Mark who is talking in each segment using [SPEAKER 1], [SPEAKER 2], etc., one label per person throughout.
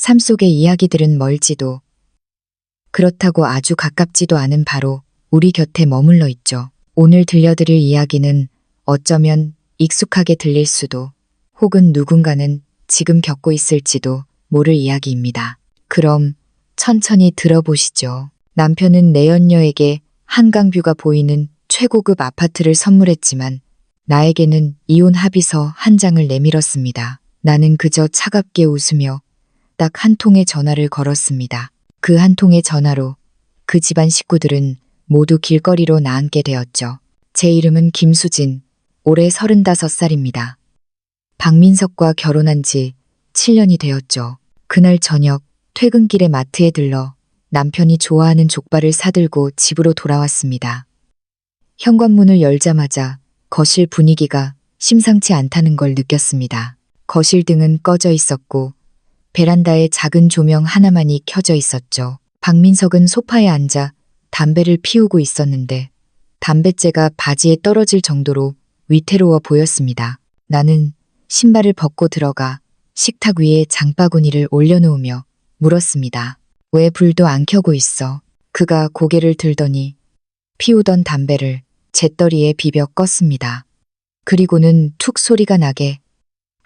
[SPEAKER 1] 삶 속의 이야기들은 멀지도 그렇다고 아주 가깝지도 않은 바로 우리 곁에 머물러 있죠. 오늘 들려드릴 이야기는 어쩌면 익숙하게 들릴 수도 혹은 누군가는 지금 겪고 있을지도 모를 이야기입니다. 그럼 천천히 들어보시죠. 남편은 내연녀에게 한강뷰가 보이는 최고급 아파트를 선물했지만 나에게는 이혼 합의서 한 장을 내밀었습니다. 나는 그저 차갑게 웃으며 딱 한 통의 전화를 걸었습니다. 그 한 통의 전화로 그 집안 식구들은 모두 길거리로 나앉게 되었죠. 제 이름은 김수진, 올해 35살입니다. 박민석과 결혼한 지 7년이 되었죠. 그날 저녁 퇴근길에 마트에 들러 남편이 좋아하는 족발을 사들고 집으로 돌아왔습니다. 현관문을 열자마자 거실 분위기가 심상치 않다는 걸 느꼈습니다. 거실 등은 꺼져 있었고 베란다에 작은 조명 하나만이 켜져 있었죠. 박민석은 소파에 앉아 담배를 피우고 있었는데 담뱃재가 바지에 떨어질 정도로 위태로워 보였습니다. 나는 신발을 벗고 들어가 식탁 위에 장바구니를 올려놓으며 물었습니다. 왜 불도 안 켜고 있어? 그가 고개를 들더니 피우던 담배를 재떨이에 비벼 껐습니다. 그리고는 툭 소리가 나게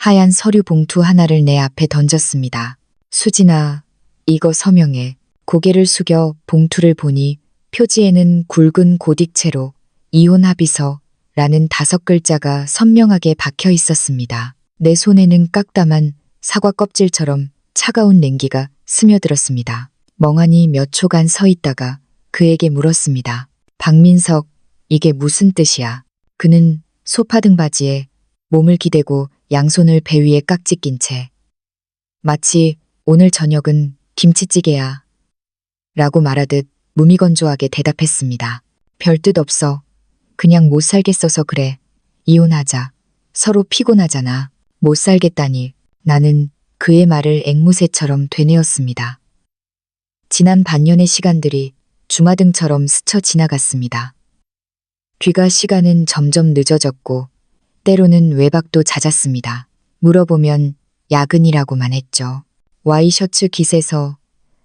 [SPEAKER 1] 하얀 서류 봉투 하나를 내 앞에 던졌습니다. 수진아, 이거 서명해. 고개를 숙여 봉투를 보니 표지에는 굵은 고딕체로 이혼 합의서라는 5글자가 선명하게 박혀 있었습니다. 내 손에는 깍담한 사과 껍질처럼 차가운 냉기가 스며들었습니다. 멍하니 몇 초간 서 있다가 그에게 물었습니다. 박민석, 이게 무슨 뜻이야? 그는 소파 등받이에 몸을 기대고 양손을 배 위에 깍지 낀 채 마치 오늘 저녁은 김치찌개야 라고 말하듯 무미건조하게 대답했습니다. 별 뜻 없어. 그냥 못 살겠어서 그래. 이혼하자. 서로 피곤하잖아. 못 살겠다니. 나는 그의 말을 앵무새처럼 되뇌었습니다. 지난 반년의 시간들이 주마등처럼 스쳐 지나갔습니다. 귀가 시간은 점점 늦어졌고 때로는 외박도 잦았습니다. 물어보면 야근이라고만 했죠. 와이셔츠 깃에서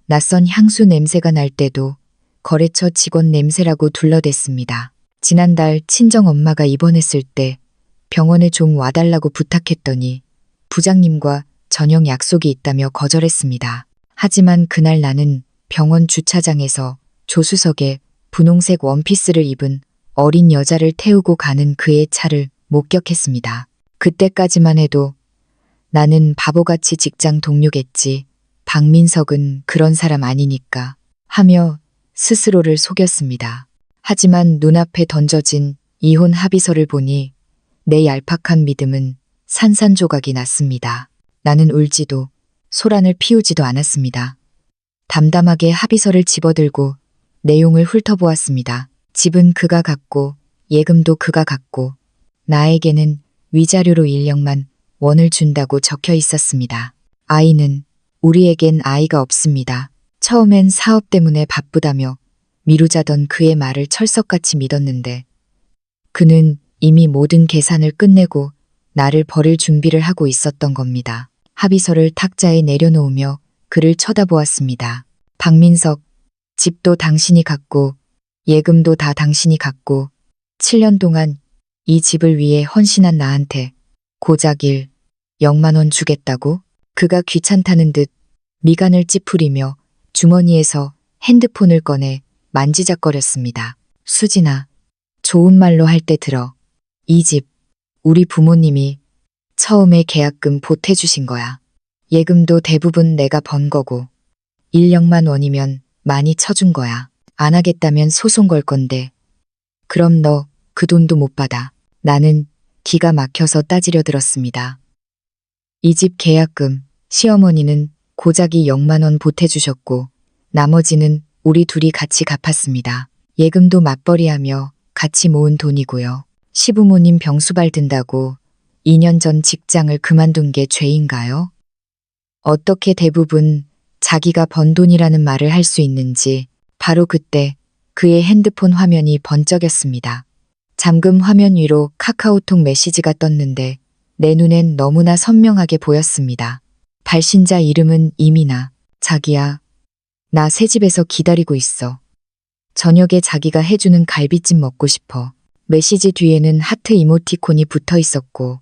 [SPEAKER 1] 낯선 향수 냄새가 날 때도 거래처 직원 냄새라고 둘러댔습니다. 지난달 친정엄마가 입원했을 때 병원에 좀 와달라고 부탁했더니 부장님과 저녁 약속이 있다며 거절했습니다. 하지만 그날 나는 병원 주차장에서 조수석에 분홍색 원피스를 입은 어린 여자를 태우고 가는 그의 차를 목격했습니다. 그때까지만 해도 나는 바보같이 직장 동료겠지. 박민석은 그런 사람 아니니까 하며 스스로를 속였습니다. 하지만 눈앞에 던져진 이혼 합의서를 보니 내 얄팍한 믿음은 산산조각이 났습니다. 나는 울지도 소란을 피우지도 않았습니다. 담담하게 합의서를 집어들고 내용을 훑어보았습니다. 집은 그가 갖고 예금도 그가 갖고 나에게는 위자료로 1억만 원을 준다고 적혀 있었습니다. 아이는 우리에겐 아이가 없습니다. 처음엔 사업 때문에 바쁘다며 미루자던 그의 말을 철석같이 믿었는데 그는 이미 모든 계산을 끝내고 나를 버릴 준비를 하고 있었던 겁니다. 합의서를 탁자에 내려놓으며 그를 쳐다보았습니다. 박민석, 집도 당신이 갖고 예금도 다 당신이 갖고 7년 동안 이 집을 위해 헌신한 나한테 고작 1억만 원 주겠다고? 그가 귀찮다는 듯 미간을 찌푸리며 주머니에서 핸드폰을 꺼내 만지작거렸습니다. 수진아, 좋은 말로 할 때 들어. 이 집, 우리 부모님이 처음에 계약금 보태주신 거야. 예금도 대부분 내가 번 거고 1억만 원이면 많이 쳐준 거야. 안 하겠다면 소송 걸 건데 그럼 너 그 돈도 못 받아. 나는 기가 막혀서 따지려 들었습니다. 이 집 계약금 시어머니는 고작 2억만 원 보태주셨고 나머지는 우리 둘이 같이 갚았습니다. 예금도 맞벌이하며 같이 모은 돈이고요. 시부모님 병수발 든다고 2년 전 직장을 그만둔 게 죄인가요? 어떻게 대부분 자기가 번 돈이라는 말을 할 수 있는지 바로 그때 그의 핸드폰 화면이 번쩍였습니다. 잠금 화면 위로 카카오톡 메시지가 떴는데 내 눈엔 너무나 선명하게 보였습니다. 발신자 이름은 이민아. 자기야, 나 새집에서 기다리고 있어. 저녁에 자기가 해주는 갈비찜 먹고 싶어. 메시지 뒤에는 하트 이모티콘이 붙어 있었고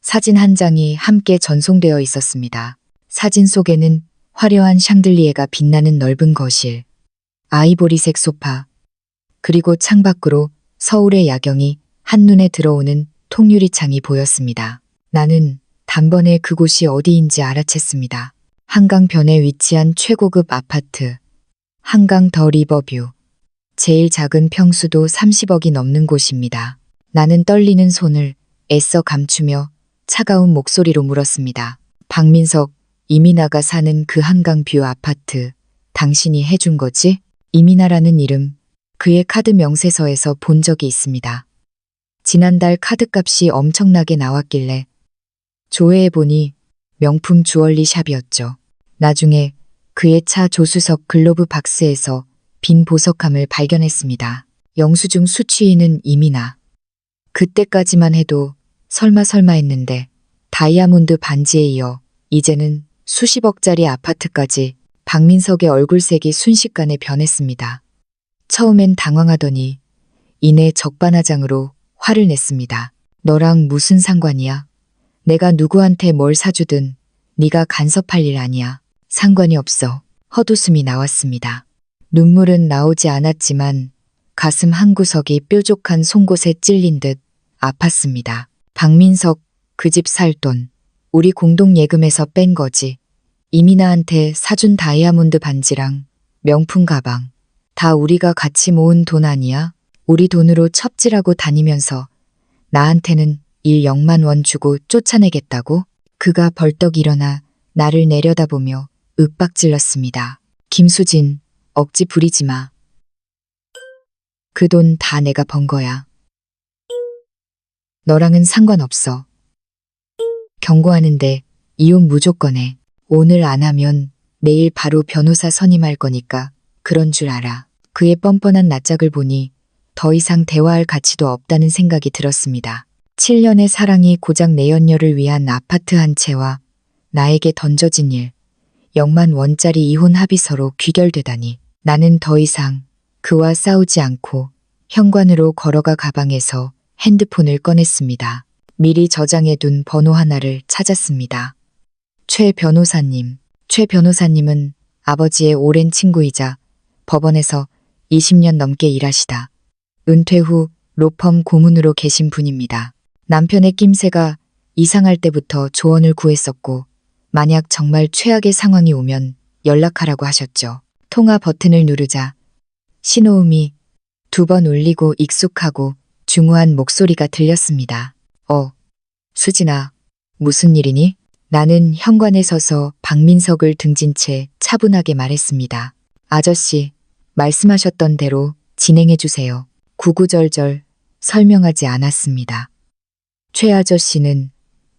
[SPEAKER 1] 사진 한 장이 함께 전송되어 있었습니다. 사진 속에는 화려한 샹들리에가 빛나는 넓은 거실, 아이보리색 소파, 그리고 창밖으로 서울의 야경이 한눈에 들어오는 통유리창이 보였습니다. 나는 단번에 그곳이 어디인지 알아챘습니다. 한강변에 위치한 최고급 아파트, 한강 더 리버뷰. 제일 작은 평수도 30억이 넘는 곳입니다. 나는 떨리는 손을 애써 감추며 차가운 목소리로 물었습니다. 박민석, 이민아가 사는 그 한강뷰 아파트, 당신이 해준 거지? 이민아라는 이름, 그의 카드 명세서에서 본 적이 있습니다. 지난달 카드값이 엄청나게 나왔길래 조회해보니 명품 주얼리 샵이었죠. 나중에 그의 차 조수석 글로브 박스에서 빈 보석함을 발견했습니다. 영수증 수취인은 이민아. 그때까지만 해도 설마 했는데 다이아몬드 반지에 이어 이제는 수십억짜리 아파트까지 박민석의 얼굴색이 순식간에 변했습니다. 처음엔 당황하더니 이내 적반하장으로 화를 냈습니다. 너랑 무슨 상관이야? 내가 누구한테 뭘 사주든 네가 간섭할 일 아니야. 상관이 없어. 헛웃음이 나왔습니다. 눈물은 나오지 않았지만 가슴 한구석이 뾰족한 송곳에 찔린 듯 아팠습니다. 박민석, 그 집 살 돈, 우리 공동 예금에서 뺀 거지. 이민아한테 사준 다이아몬드 반지랑 명품 가방, 다 우리가 같이 모은 돈 아니야? 우리 돈으로 첩질하고 다니면서 나한테는 1억만 원 주고 쫓아내겠다고? 그가 벌떡 일어나 나를 내려다보며 윽박질렀습니다. 김수진, 억지 부리지 마. 그 돈 다 내가 번 거야. 너랑은 상관없어. 경고하는데 이혼 무조건 해. 오늘 안 하면 내일 바로 변호사 선임할 거니까 그런 줄 알아. 그의 뻔뻔한 낯짝을 보니 더 이상 대화할 가치도 없다는 생각이 들었습니다. 7년의 사랑이 고작 내연녀를 위한 아파트 한 채와 나에게 던져진 1억만 원짜리 이혼 합의서로 귀결되다니. 나는 더 이상 그와 싸우지 않고 현관으로 걸어가 가방에서 핸드폰을 꺼냈습니다. 미리 저장해둔 번호 하나를 찾았습니다. 최 변호사님. 최 변호사님은 아버지의 오랜 친구이자 법원에서 20년 넘게 일하시다 은퇴 후 로펌 고문으로 계신 분입니다. 남편의 낌새가 이상할 때부터 조언을 구했었고 만약 정말 최악의 상황이 오면 연락하라고 하셨죠. 통화 버튼을 누르자 신호음이 2번 울리고 익숙하고 중후한 목소리가 들렸습니다. 수진아, 무슨 일이니? 나는 현관에 서서 박민석을 등진 채 차분하게 말했습니다. 아저씨, 말씀하셨던 대로 진행해 주세요. 구구절절 설명하지 않았습니다. 최 아저씨는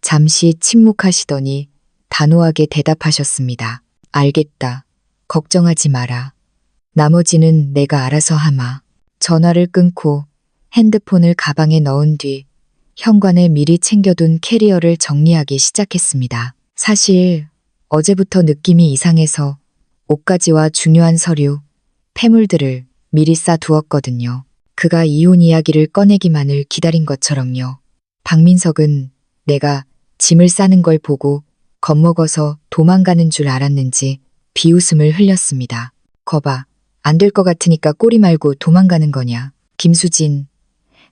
[SPEAKER 1] 잠시 침묵하시더니 단호하게 대답하셨습니다. 알겠다. 걱정하지 마라. 나머지는 내가 알아서 하마. 전화를 끊고 핸드폰을 가방에 넣은 뒤 현관에 미리 챙겨둔 캐리어를 정리하기 시작했습니다. 사실 어제부터 느낌이 이상해서 옷가지와 중요한 서류, 폐물들을 미리 싸두었거든요. 그가 이혼 이야기를 꺼내기만을 기다린 것처럼요. 박민석은 내가 짐을 싸는 걸 보고 겁먹어서 도망가는 줄 알았는지 비웃음을 흘렸습니다. 거봐, 안 될 것 같으니까 꼬리 말고 도망가는 거냐. 김수진,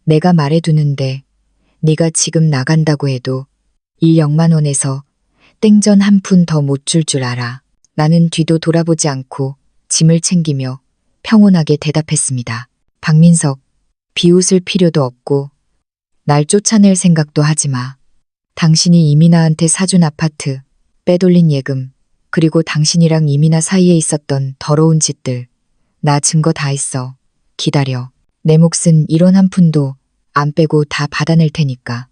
[SPEAKER 1] 내가 말해두는데 네가 지금 나간다고 해도 1억만 원에서 땡전 한 푼 더 못 줄 줄 알아. 나는 뒤도 돌아보지 않고 짐을 챙기며 평온하게 대답했습니다. 박민석, 비웃을 필요도 없고 날 쫓아낼 생각도 하지 마. 당신이 이민아한테 사준 아파트, 빼돌린 예금, 그리고 당신이랑 이민아 사이에 있었던 더러운 짓들, 나 증거 다 있어. 기다려. 내 몫은 1원 한 푼도 안 빼고 다 받아낼 테니까.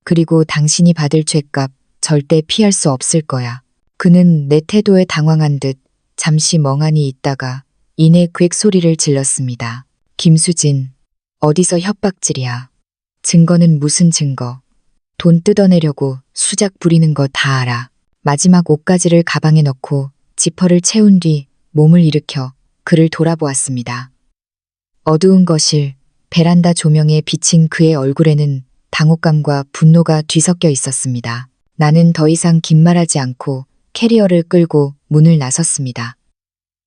[SPEAKER 1] 그리고 당신이 받을 죗값 절대 피할 수 없을 거야. 그는 내 태도에 당황한 듯 잠시 멍하니 있다가 이내 괵 소리를 질렀습니다. 김수진, 어디서 협박질이야. 증거는 무슨 증거. 돈 뜯어내려고 수작 부리는 거 다 알아. 마지막 옷가지를 가방에 넣고 지퍼를 채운 뒤 몸을 일으켜 그를 돌아보았습니다. 어두운 거실, 베란다 조명에 비친 그의 얼굴에는 당혹감과 분노가 뒤섞여 있었습니다. 나는 더 이상 긴 말하지 않고 캐리어를 끌고 문을 나섰습니다.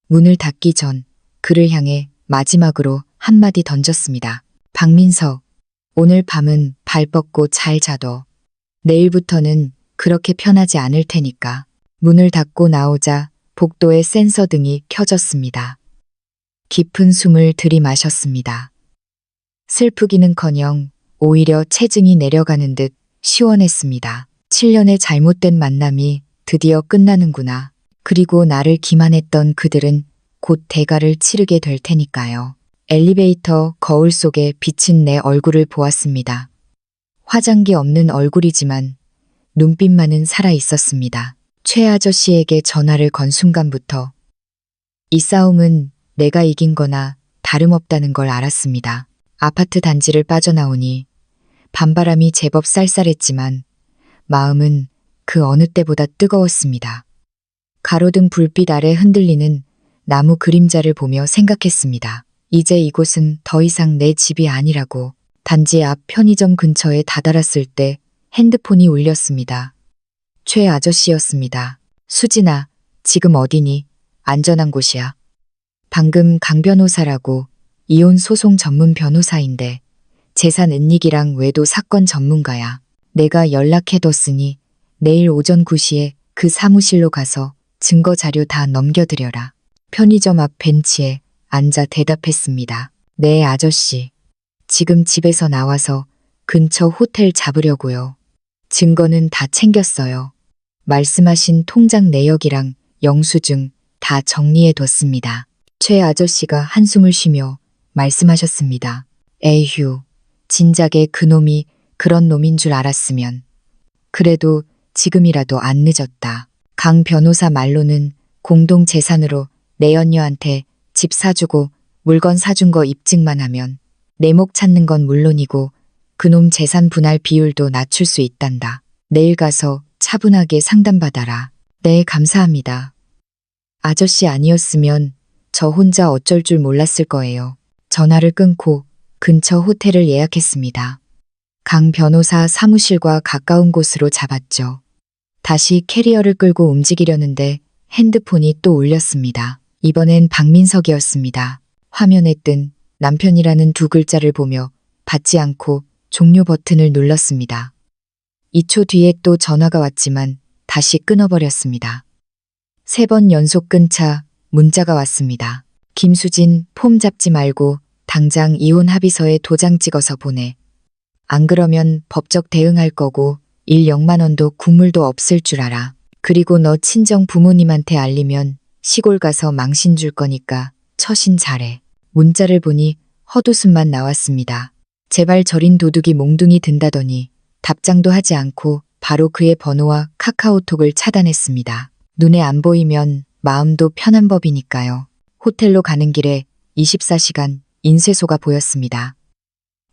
[SPEAKER 1] 문을 닫기 전 그를 향해 마지막으로 한마디 던졌습니다. 박민석, 오늘 밤은 발 뻗고 잘 자둬. 내일부터는 그렇게 편하지 않을 테니까. 문을 닫고 나오자 복도의 센서 등이 켜졌습니다. 깊은 숨을 들이마셨습니다. 슬프기는커녕 오히려 체증이 내려가는 듯 시원했습니다. 7년의 잘못된 만남이 드디어 끝나는구나. 그리고 나를 기만했던 그들은 곧 대가를 치르게 될 테니까요. 엘리베이터 거울 속에 비친 내 얼굴을 보았습니다. 화장기 없는 얼굴이지만 눈빛만은 살아 있었습니다. 최 아저씨에게 전화를 건 순간부터 이 싸움은 내가 이긴 거나 다름없다는 걸 알았습니다. 아파트 단지를 빠져나오니 밤바람이 제법 쌀쌀했지만 마음은 그 어느 때보다 뜨거웠습니다. 가로등 불빛 아래 흔들리는 나무 그림자를 보며 생각했습니다. 이제 이곳은 더 이상 내 집이 아니라고. 단지 앞 편의점 근처에 다다랐을 때 핸드폰이 울렸습니다. 최 아저씨였습니다. 수진아, 지금 어디니? 안전한 곳이야. 방금 강 변호사라고. 이혼 소송 전문 변호사인데 재산 은닉이랑 외도 사건 전문가야. 내가 연락해뒀으니 내일 오전 9시에 그 사무실로 가서 증거 자료 다 넘겨드려라. 편의점 앞 벤치에 앉아 대답했습니다. 네, 아저씨. 지금 집에서 나와서 근처 호텔 잡으려고요. 증거는 다 챙겼어요. 말씀하신 통장 내역이랑 영수증 다 정리해뒀습니다. 최 아저씨가 한숨을 쉬며 말씀하셨습니다. 에휴, 진작에 그놈이 그런 놈인 줄 알았으면. 그래도 지금이라도 안 늦었다. 강 변호사 말로는 공동 재산으로 내연녀한테 집 사주고 물건 사준 거 입증만 하면 내 목 찾는 건 물론이고 그놈 재산 분할 비율도 낮출 수 있단다. 내일 가서 차분하게 상담받아라. 네, 감사합니다. 아저씨 아니었으면 저 혼자 어쩔 줄 몰랐을 거예요. 전화를 끊고 근처 호텔을 예약했습니다. 강 변호사 사무실과 가까운 곳으로 잡았죠. 다시 캐리어를 끌고 움직이려는데 핸드폰이 또 울렸습니다. 이번엔 박민석이었습니다. 화면에 뜬 남편이라는 두 글자를 보며 받지 않고 종료 버튼을 눌렀습니다. 2초 뒤에 또 전화가 왔지만 다시 끊어버렸습니다. 3번 연속 끊자 문자가 왔습니다. 김수진, 폼 잡지 말고 당장 이혼 합의서에 도장 찍어서 보내. 안 그러면 법적 대응할 거고 0만 원도 국물도 없을 줄 알아. 그리고 너 친정 부모님한테 알리면 시골 가서 망신 줄 거니까 처신 잘해. 문자를 보니 헛웃음만 나왔습니다. 제발 저린 도둑이 몽둥이 든다더니 답장도 하지 않고 바로 그의 번호와 카카오톡을 차단했습니다. 눈에 안 보이면 마음도 편한 법이니까요. 호텔로 가는 길에 24시간 인쇄소가 보였습니다.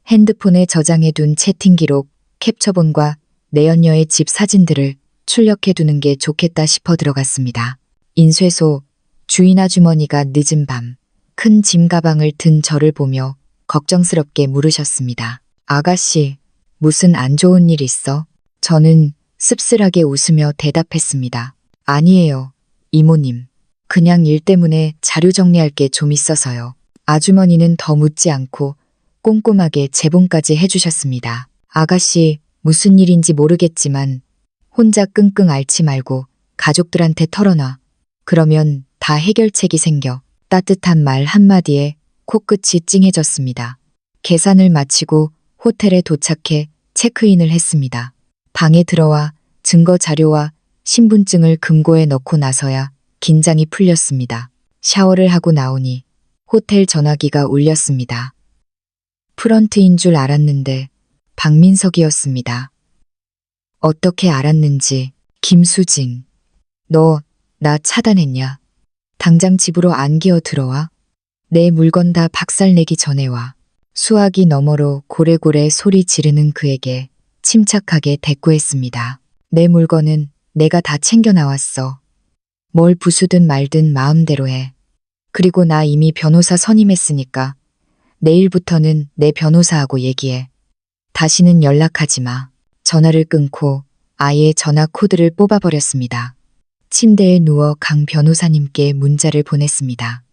[SPEAKER 1] 핸드폰에 저장해둔 채팅 기록, 캡처본과 내연녀의 집 사진들을 출력해두는 게 좋겠다 싶어 들어갔습니다. 인쇄소, 주인 아주머니가 늦은 밤 큰 짐 가방을 든 저를 보며 걱정스럽게 물으셨습니다. 아가씨, 무슨 안 좋은 일 있어? 저는 씁쓸하게 웃으며 대답했습니다. 아니에요, 이모님. 그냥 일 때문에 자료 정리할 게 좀 있어서요. 아주머니는 더 묻지 않고 꼼꼼하게 재본까지 해주셨습니다. 아가씨, 무슨 일인지 모르겠지만 혼자 끙끙 앓지 말고 가족들한테 털어놔. 그러면 다 해결책이 생겨. 따뜻한 말 한마디에 코끝이 찡해졌습니다. 계산을 마치고 호텔에 도착해 체크인을 했습니다. 방에 들어와 증거 자료와 신분증을 금고에 넣고 나서야 긴장이 풀렸습니다. 샤워를 하고 나오니 호텔 전화기가 울렸습니다. 프런트인 줄 알았는데 박민석이었습니다. 어떻게 알았는지. 김수진, 너 나 차단했냐? 당장 집으로 안 기어 들어와. 내 물건 다 박살내기 전에 와. 수화기 너머로 고래고래 소리 지르는 그에게 침착하게 대꾸했습니다. 내 물건은 내가 다 챙겨 나왔어. 뭘 부수든 말든 마음대로 해. 그리고 나 이미 변호사 선임했으니까 내일부터는 내 변호사하고 얘기해. 다시는 연락하지 마. 전화를 끊고 아예 전화 코드를 뽑아버렸습니다. 침대에 누워 강 변호사님께 문자를 보냈습니다.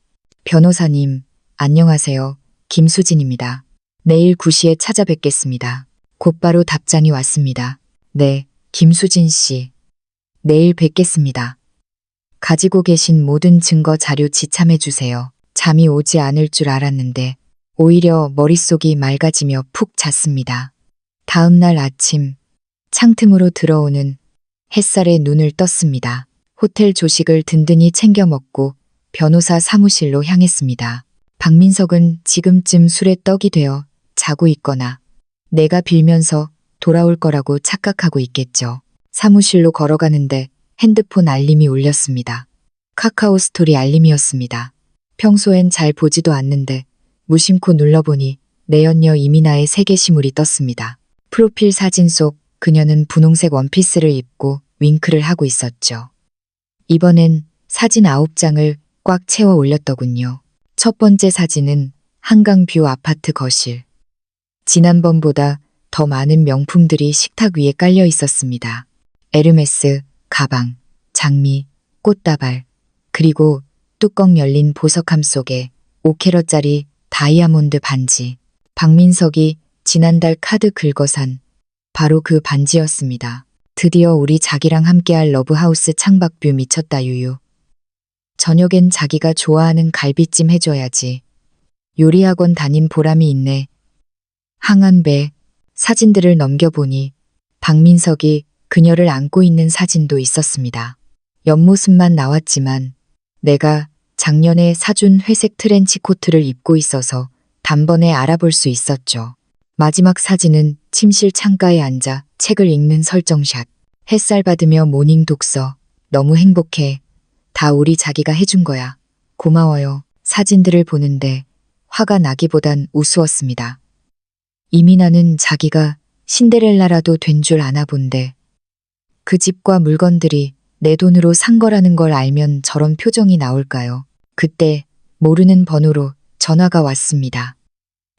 [SPEAKER 1] 변호사님, 안녕하세요. 김수진입니다. 내일 9시에 찾아뵙겠습니다. 곧바로 답장이 왔습니다. 네, 김수진 씨. 내일 뵙겠습니다. 가지고 계신 모든 증거 자료 지참해 주세요. 잠이 오지 않을 줄 알았는데 오히려 머릿속이 맑아지며 푹 잤습니다. 다음 날 아침 창틈으로 들어오는 햇살에 눈을 떴습니다. 호텔 조식을 든든히 챙겨 먹고 변호사 사무실로 향했습니다. 박민석은 지금쯤 술에 떡이 되어 자고 있거나 내가 빌면서 돌아올 거라고 착각하고 있겠죠. 사무실로 걸어가는데 핸드폰 알림이 울렸습니다. 카카오 스토리 알림이었습니다. 평소엔 잘 보지도 않는데 무심코 눌러보니 내연녀 이민아의 세계시물이 떴습니다. 프로필 사진 속 그녀는 분홍색 원피스를 입고 윙크를 하고 있었죠. 이번엔 사진 9장을 꽉 채워 올렸더군요. 첫 번째 사진은 한강뷰 아파트 거실. 지난번보다 더 많은 명품들이 식탁 위에 깔려 있었습니다. 에르메스, 가방, 장미, 꽃다발, 그리고 뚜껑 열린 보석함 속에 5캐럿짜리 다이아몬드 반지. 박민석이 지난달 카드 긁어산 바로 그 반지였습니다. 드디어 우리 자기랑 함께할 러브하우스 창밖뷰 미쳤다 유유. 저녁엔 자기가 좋아하는 갈비찜 해줘야지. 요리학원 다닌 보람이 있네. 항한 배 사진들을 넘겨보니 박민석이 그녀를 안고 있는 사진도 있었습니다. 옆모습만 나왔지만 내가 작년에 사준 회색 트렌치 코트를 입고 있어서 단번에 알아볼 수 있었죠. 마지막 사진은 침실 창가에 앉아 책을 읽는 설정샷. 햇살 받으며 모닝 독서. 너무 행복해. 다 우리 자기가 해준 거야. 고마워요. 사진들을 보는데 화가 나기보단 우스웠습니다. 이민아는 자기가 신데렐라라도 된 줄 아나 본데 그 집과 물건들이 내 돈으로 산 거라는 걸 알면 저런 표정이 나올까요? 그때 모르는 번호로 전화가 왔습니다.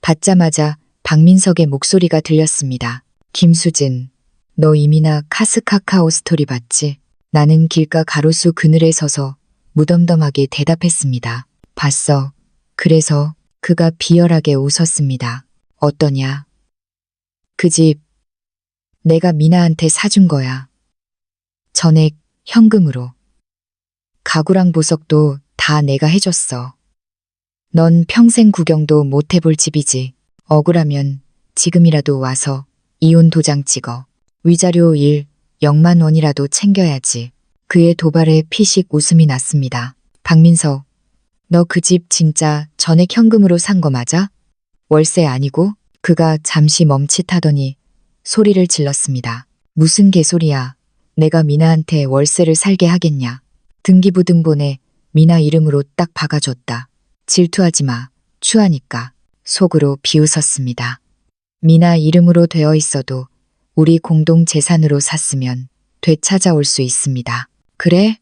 [SPEAKER 1] 받자마자 박민석의 목소리가 들렸습니다. 김수진, 너 이민아 카스카카오 스토리 봤지? 나는 길가 가로수 그늘에 서서 무덤덤하게 대답했습니다. 봤어. 그래서 그가 비열하게 웃었습니다. 어떠냐? 그 집 내가 미나한테 사준 거야. 전액 현금으로. 가구랑 보석도 다 내가 해줬어. 넌 평생 구경도 못 해볼 집이지. 억울하면 지금이라도 와서 이혼 도장 찍어. 위자료 0만 원이라도 챙겨야지. 그의 도발에 피식 웃음이 났습니다. 박민석, 너 그 집 진짜 전액 현금으로 산 거 맞아? 월세 아니고? 그가 잠시 멈칫하더니 소리를 질렀습니다. 무슨 개소리야. 내가 미나한테 월세를 살게 하겠냐. 등기부등본에 미나 이름으로 딱 박아줬다. 질투하지 마. 추하니까. 속으로 비웃었습니다. 미나 이름으로 되어 있어도 우리 공동 재산으로 샀으면 되찾아올 수 있습니다. 그래?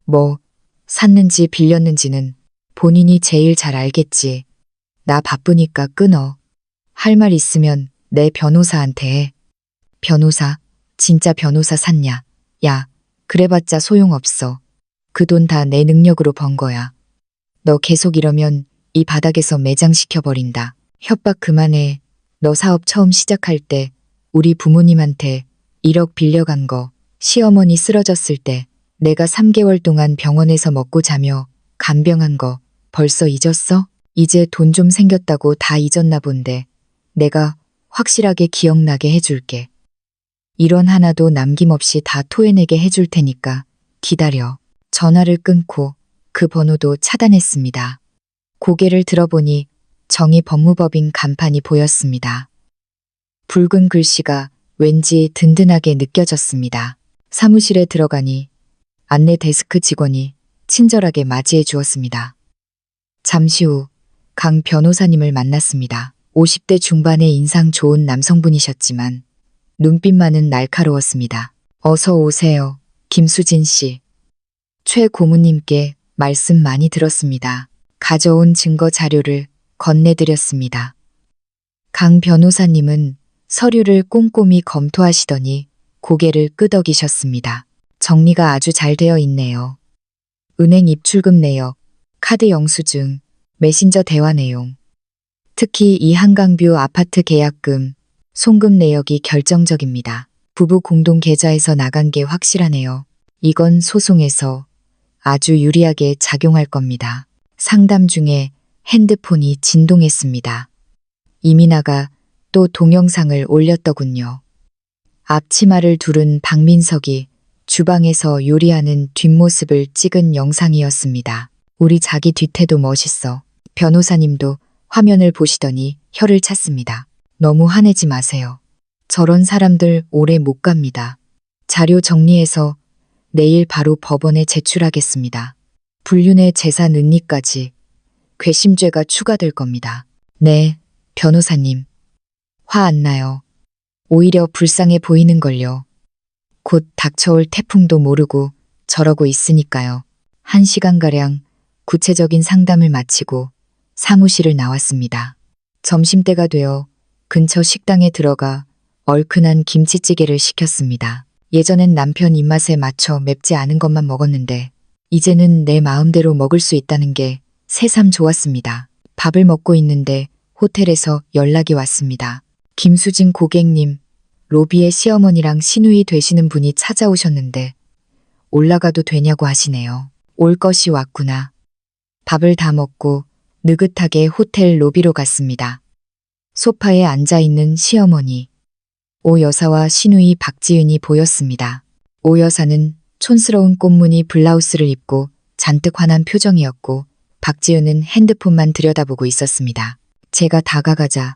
[SPEAKER 1] 뭐 샀는지 빌렸는지는 본인이 제일 잘 알겠지. 나 바쁘니까 끊어. 할 말 있으면 내 변호사한테 해. 변호사? 진짜 변호사 샀냐? 야, 그래봤자 소용없어. 그 돈 다 내 능력으로 번 거야. 너 계속 이러면 이 바닥에서 매장시켜버린다. 협박 그만해. 너 사업 처음 시작할 때 우리 부모님한테 1억 빌려간 거, 시어머니 쓰러졌을 때 내가 3개월 동안 병원에서 먹고 자며 간병한 거 벌써 잊었어? 이제 돈 좀 생겼다고 다 잊었나 본데 내가 확실하게 기억나게 해줄게. 1원 하나도 남김없이 다 토해내게 해줄 테니까 기다려. 전화를 끊고 그 번호도 차단했습니다. 고개를 들어보니 정의 법무법인 간판이 보였습니다. 붉은 글씨가 왠지 든든하게 느껴졌습니다. 사무실에 들어가니 안내 데스크 직원이 친절하게 맞이해 주었습니다. 잠시 후 강 변호사님을 만났습니다. 50대 중반의 인상 좋은 남성분이셨지만 눈빛만은 날카로웠습니다. 어서 오세요. 김수진 씨. 최 고모님께 말씀 많이 들었습니다. 가져온 증거 자료를 건네드렸습니다. 강 변호사님은 서류를 꼼꼼히 검토하시더니 고개를 끄덕이셨습니다. 정리가 아주 잘 되어 있네요. 은행 입출금 내역, 카드 영수증, 메신저 대화 내용. 특히 이 한강뷰 아파트 계약금, 송금 내역이 결정적입니다. 부부 공동 계좌에서 나간 게 확실하네요. 이건 소송에서 아주 유리하게 작용할 겁니다. 상담 중에 핸드폰이 진동했습니다. 이민아가 또 동영상을 올렸더군요. 앞치마를 두른 박민석이 주방에서 요리하는 뒷모습을 찍은 영상이었습니다. 우리 자기 뒤태도 멋있어. 변호사님도 화면을 보시더니 혀를 찼습니다. 너무 화내지 마세요. 저런 사람들 오래 못 갑니다. 자료 정리해서 내일 바로 법원에 제출하겠습니다. 불륜의 재산 은닉까지 괘씸죄가 추가될 겁니다. 네, 변호사님. 화 안 나요. 오히려 불쌍해 보이는걸요. 곧 닥쳐올 태풍도 모르고 저러고 있으니까요. 1시간가량 구체적인 상담을 마치고 사무실을 나왔습니다. 점심때가 되어 근처 식당에 들어가 얼큰한 김치찌개를 시켰습니다. 예전엔 남편 입맛에 맞춰 맵지 않은 것만 먹었는데 이제는 내 마음대로 먹을 수 있다는 게 새삼 좋았습니다. 밥을 먹고 있는데 호텔에서 연락이 왔습니다. 김수진 고객님, 로비에 시어머니랑 시누이 되시는 분이 찾아오셨는데 올라가도 되냐고 하시네요. 올 것이 왔구나. 밥을 다 먹고 느긋하게 호텔 로비로 갔습니다. 소파에 앉아있는 시어머니, 오 여사와 시누이 박지은이 보였습니다. 오 여사는 촌스러운 꽃무늬 블라우스를 입고 잔뜩 화난 표정이었고 박지은은 핸드폰만 들여다보고 있었습니다. 제가 다가가자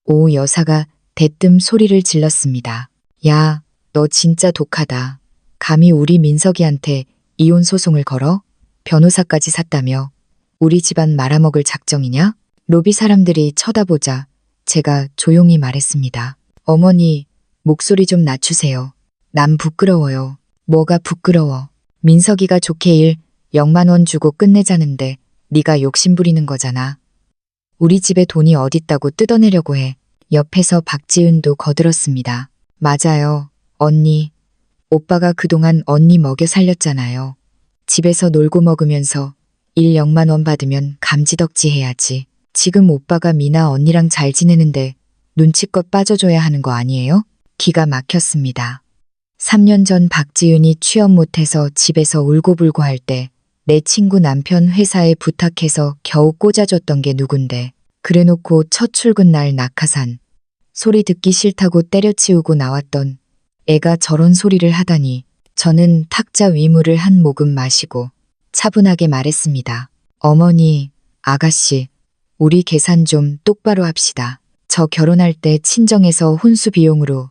[SPEAKER 1] 오 여사가 대뜸 소리를 질렀습니다. 야, 너 진짜 독하다. 감히 우리 민석이한테 이혼 소송을 걸어? 변호사까지 샀다며 우리 집안 말아먹을 작정이냐? 로비 사람들이 쳐다보자 제가 조용히 말했습니다. 어머니, 목소리 좀 낮추세요. 난 부끄러워요. 뭐가 부끄러워. 민석이가 좋게 0만 원 주고 끝내자는데 네가 욕심부리는 거잖아. 우리 집에 돈이 어딨다고 뜯어내려고 해. 옆에서 박지은도 거들었습니다. 맞아요. 언니. 오빠가 그동안 언니 먹여 살렸잖아요. 집에서 놀고 먹으면서 0만 원 받으면 감지덕지 해야지. 지금 오빠가 미나 언니랑 잘 지내는데 눈치껏 빠져줘야 하는 거 아니에요? 기가 막혔습니다. 3년 전 박지은이 취업 못해서 집에서 울고불고 할 때 내 친구 남편 회사에 부탁해서 겨우 꽂아줬던 게 누군데 그래놓고 첫 출근 날 낙하산 소리 듣기 싫다고 때려치우고 나왔던 애가 저런 소리를 하다니 저는 탁자 위물을 한 모금 마시고 차분하게 말했습니다. 어머니, 아가씨, 우리 계산 좀 똑바로 합시다. 저 결혼할 때 친정에서 혼수 비용으로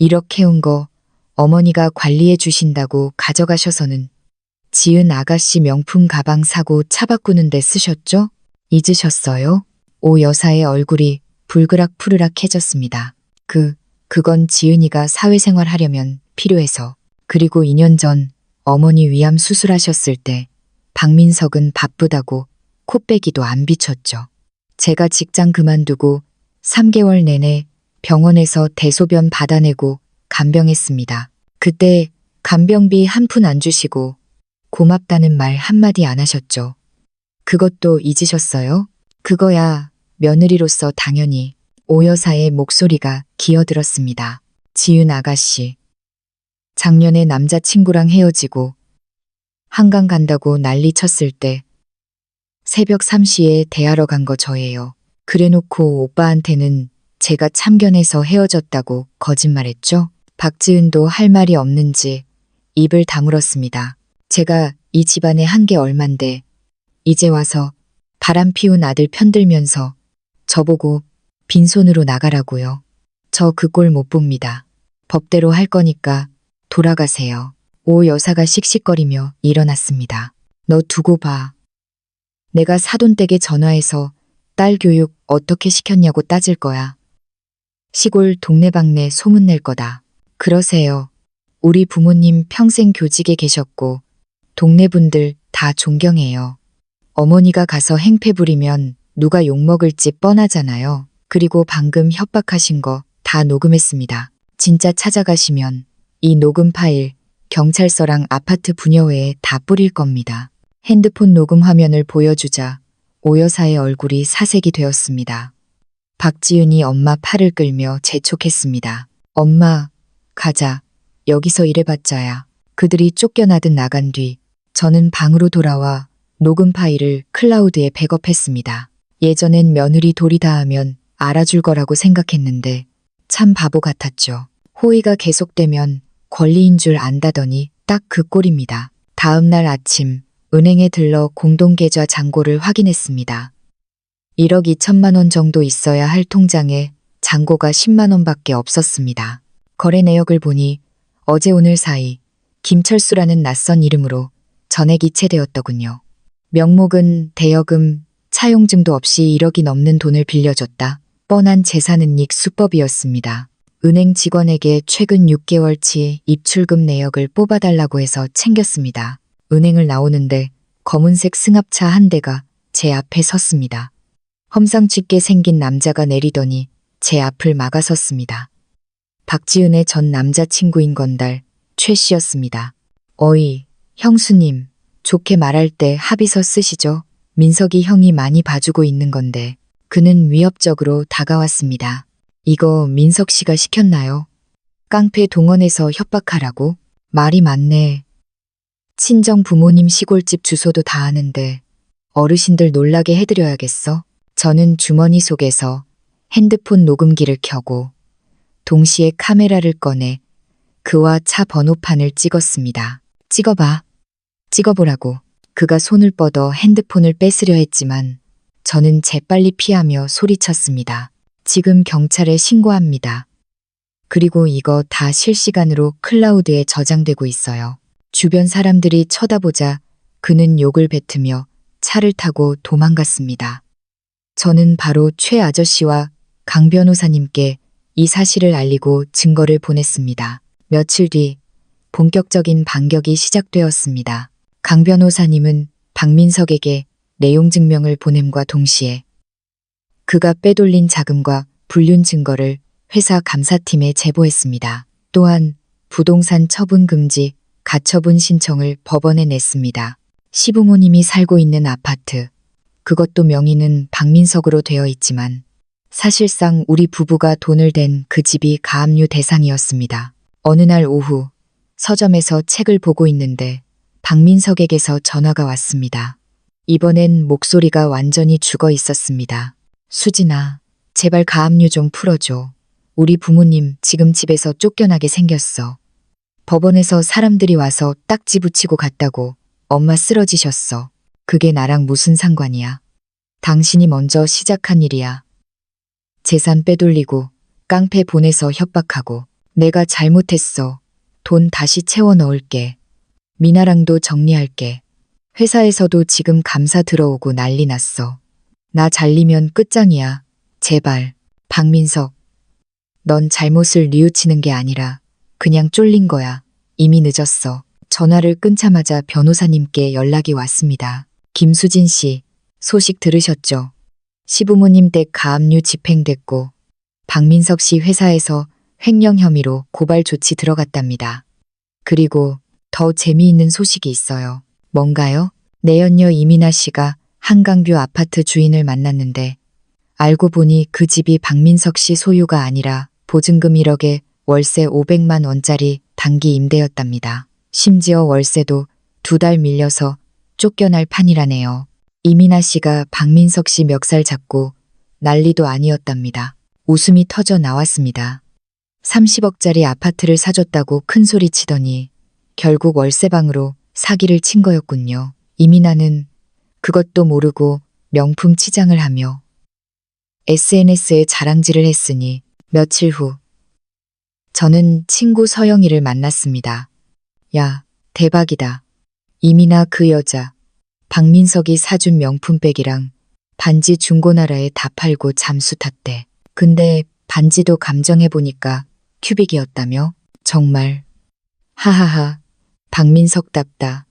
[SPEAKER 1] 1억 해온 거 어머니가 관리해 주신다고 가져가셔서는 지은 아가씨 명품 가방 사고 차 바꾸는데 쓰셨죠? 잊으셨어요? 오 여사의 얼굴이 불그락 푸르락해졌습니다. 그건 지은이가 사회생활 하려면 필요해서. 그리고 2년 전 어머니 위암 수술하셨을 때 박민석은 바쁘다고 코빼기도 안 비췄죠. 제가 직장 그만두고 3개월 내내 병원에서 대소변 받아내고 간병했습니다. 그때 간병비 한 푼 안 주시고 고맙다는 말 한마디 안 하셨죠. 그것도 잊으셨어요? 그거야 며느리로서 당연히. 오 여사의 목소리가 기어들었습니다. 지은 아가씨. 작년에 남자친구랑 헤어지고 한강 간다고 난리 쳤을 때 새벽 3시에 대하러 간 거 저예요. 그래놓고 오빠한테는 제가 참견해서 헤어졌다고 거짓말했죠? 박지은도 할 말이 없는지 입을 다물었습니다. 제가 이 집안에 한 게 얼만데 이제 와서 바람 피운 아들 편들면서 저보고 빈손으로 나가라고요. 저 그 꼴 못 봅니다. 법대로 할 거니까 돌아가세요. 오 여사가 씩씩거리며 일어났습니다. 너 두고 봐. 내가 사돈댁에 전화해서 딸 교육 어떻게 시켰냐고 따질 거야. 시골 동네방네 소문낼 거다. 그러세요. 우리 부모님 평생 교직에 계셨고 동네 분들 다 존경해요. 어머니가 가서 행패 부리면 누가 욕먹을지 뻔하잖아요. 그리고 방금 협박하신 거 다 녹음했습니다. 진짜 찾아가시면 이 녹음 파일 경찰서랑 아파트 분여회에 다 뿌릴 겁니다. 핸드폰 녹음 화면을 보여주자 오 여사의 얼굴이 사색이 되었습니다. 박지윤이 엄마 팔을 끌며 재촉했습니다. 엄마, 가자. 여기서 이래봤자야. 그들이 쫓겨나듯 나간 뒤 저는 방으로 돌아와 녹음 파일을 클라우드에 백업했습니다. 예전엔 며느리 돌이 닿으면 알아줄 거라고 생각했는데 참 바보 같았죠. 호의가 계속되면 권리인 줄 안다더니 딱 그 꼴입니다. 다음 날 아침 은행에 들러 공동계좌 잔고를 확인했습니다. 1억 2천만 원 정도 있어야 할 통장에 잔고가 10만 원밖에 없었습니다. 거래 내역을 보니 어제 오늘 사이 김철수라는 낯선 이름으로 전액 이체되었더군요. 명목은 대여금, 차용증도 없이 1억이 넘는 돈을 빌려줬다. 뻔한 재산은닉 수법이었습니다. 은행 직원에게 최근 6개월치 입출금 내역을 뽑아달라고 해서 챙겼습니다. 은행을 나오는데 검은색 승합차 한 대가 제 앞에 섰습니다. 험상궂게 생긴 남자가 내리더니 제 앞을 막아섰습니다. 박지은의 전 남자친구인 건달 최 씨였습니다. 어이, 형수님, 좋게 말할 때 합의서 쓰시죠? 민석이 형이 많이 봐주고 있는 건데. 그는 위협적으로 다가왔습니다. 이거 민석 씨가 시켰나요? 깡패 동원해서 협박하라고? 말이 많네. 친정 부모님 시골집 주소도 다 아는데 어르신들 놀라게 해드려야겠어? 저는 주머니 속에서 핸드폰 녹음기를 켜고 동시에 카메라를 꺼내 그와 차 번호판을 찍었습니다. 찍어봐. 찍어보라고. 그가 손을 뻗어 핸드폰을 뺏으려 했지만 저는 재빨리 피하며 소리쳤습니다. 지금 경찰에 신고합니다. 그리고 이거 다 실시간으로 클라우드에 저장되고 있어요. 주변 사람들이 쳐다보자 그는 욕을 뱉으며 차를 타고 도망갔습니다. 저는 바로 최 아저씨와 강 변호사님께 이 사실을 알리고 증거를 보냈습니다. 며칠 뒤 본격적인 반격이 시작되었습니다. 강 변호사님은 박민석에게 내용 증명을 보냄과 동시에 그가 빼돌린 자금과 불륜 증거를 회사 감사팀에 제보했습니다. 또한 부동산 처분 금지, 가처분 신청을 법원에 냈습니다. 시부모님이 살고 있는 아파트, 그것도 명의는 박민석으로 되어 있지만 사실상 우리 부부가 돈을 댄 그 집이 가압류 대상이었습니다. 어느 날 오후 서점에서 책을 보고 있는데 박민석에게서 전화가 왔습니다. 이번엔 목소리가 완전히 죽어 있었습니다. 수진아, 제발 가압류 좀 풀어줘. 우리 부모님 지금 집에서 쫓겨나게 생겼어. 법원에서 사람들이 와서 딱지 붙이고 갔다고 엄마 쓰러지셨어. 그게 나랑 무슨 상관이야. 당신이 먼저 시작한 일이야. 재산 빼돌리고 깡패 보내서 협박하고 내가 잘못했어. 돈 다시 채워 넣을게. 미나랑도 정리할게. 회사에서도 지금 감사 들어오고 난리 났어. 나 잘리면 끝장이야. 제발. 박민석. 넌 잘못을 뉘우치는 게 아니라 그냥 쫄린 거야. 이미 늦었어. 전화를 끊자마자 변호사님께 연락이 왔습니다. 김수진 씨, 소식 들으셨죠? 시부모님 댁 가압류 집행됐고 박민석 씨 회사에서 횡령 혐의로 고발 조치 들어갔답니다. 그리고 더 재미있는 소식이 있어요. 뭔가요? 내연녀 이민아 씨가 한강뷰 아파트 주인을 만났는데 알고 보니 그 집이 박민석 씨 소유가 아니라 보증금 1억에 월세 500만 원짜리 단기 임대였답니다. 심지어 월세도 2달 밀려서 쫓겨날 판이라네요. 이민아 씨가 박민석 씨 멱살 잡고 난리도 아니었답니다. 웃음이 터져 나왔습니다. 30억짜리 아파트를 사줬다고 큰소리 치더니 결국 월세방으로 사기를 친 거였군요. 이민아는 그것도 모르고 명품 치장을 하며 SNS에 자랑질을 했으니 며칠 후 저는 친구 서영이를 만났습니다. 야, 대박이다. 이민아 그 여자 박민석이 사준 명품백이랑 반지 중고나라에 다 팔고 잠수 탔대. 근데 반지도 감정해보니까 큐빅이었다며? 정말 하하하. 박민석답다.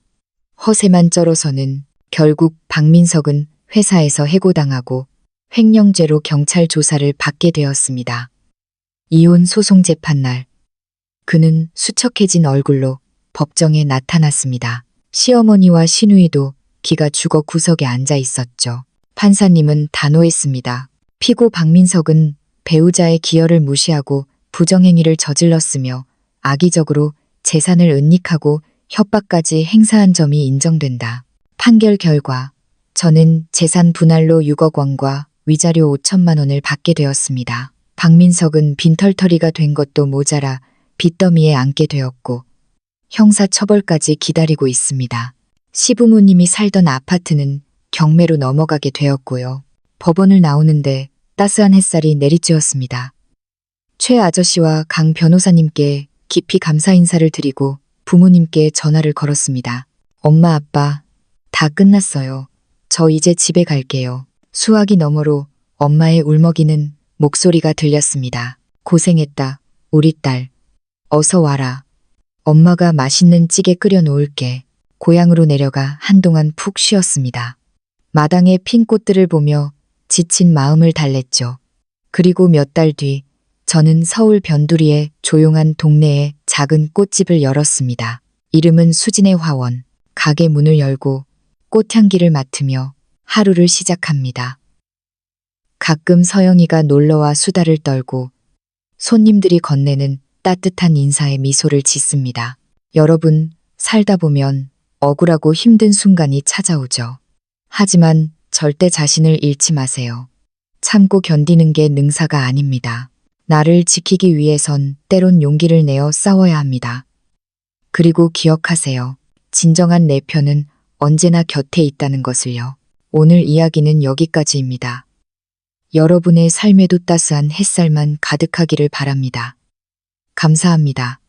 [SPEAKER 1] 허세만 쩔어서는 결국 박민석은 회사에서 해고당하고 횡령죄로 경찰 조사를 받게 되었습니다. 이혼 소송 재판날. 그는 수척해진 얼굴로 법정에 나타났습니다. 시어머니와 시누이도 기가 죽어 구석에 앉아 있었죠. 판사님은 단호했습니다. 피고 박민석은 배우자의 기여를 무시하고 부정행위를 저질렀으며 악의적으로 재산을 은닉하고 협박까지 행사한 점이 인정된다. 판결 결과 저는 재산 분할로 6억 원과 위자료 5천만 원을 받게 되었습니다. 박민석은 빈털터리가 된 것도 모자라 빚더미에 앉게 되었고 형사처벌까지 기다리고 있습니다. 시부모님이 살던 아파트는 경매로 넘어가게 되었고요. 법원을 나오는데 따스한 햇살이 내리쬐었습니다. 최 아저씨와 강 변호사님께 깊이 감사 인사를 드리고 부모님께 전화를 걸었습니다. 엄마, 아빠, 다 끝났어요. 저 이제 집에 갈게요. 수화기 너머로 엄마의 울먹이는 목소리가 들렸습니다. 고생했다, 우리 딸. 어서 와라. 엄마가 맛있는 찌개 끓여 놓을게. 고향으로 내려가 한동안 푹 쉬었습니다. 마당의 핀 꽃들을 보며 지친 마음을 달랬죠. 그리고 몇 달 뒤 저는 서울 변두리의 조용한 동네에 작은 꽃집을 열었습니다. 이름은 수진의 화원. 가게 문을 열고 꽃향기를 맡으며 하루를 시작합니다. 가끔 서영이가 놀러와 수다를 떨고 손님들이 건네는 따뜻한 인사에 미소를 짓습니다. 여러분, 살다 보면 억울하고 힘든 순간이 찾아오죠. 하지만 절대 자신을 잃지 마세요. 참고 견디는 게 능사가 아닙니다. 나를 지키기 위해선 때론 용기를 내어 싸워야 합니다. 그리고 기억하세요. 진정한 내 편은 언제나 곁에 있다는 것을요. 오늘 이야기는 여기까지입니다. 여러분의 삶에도 따스한 햇살만 가득하기를 바랍니다. 감사합니다.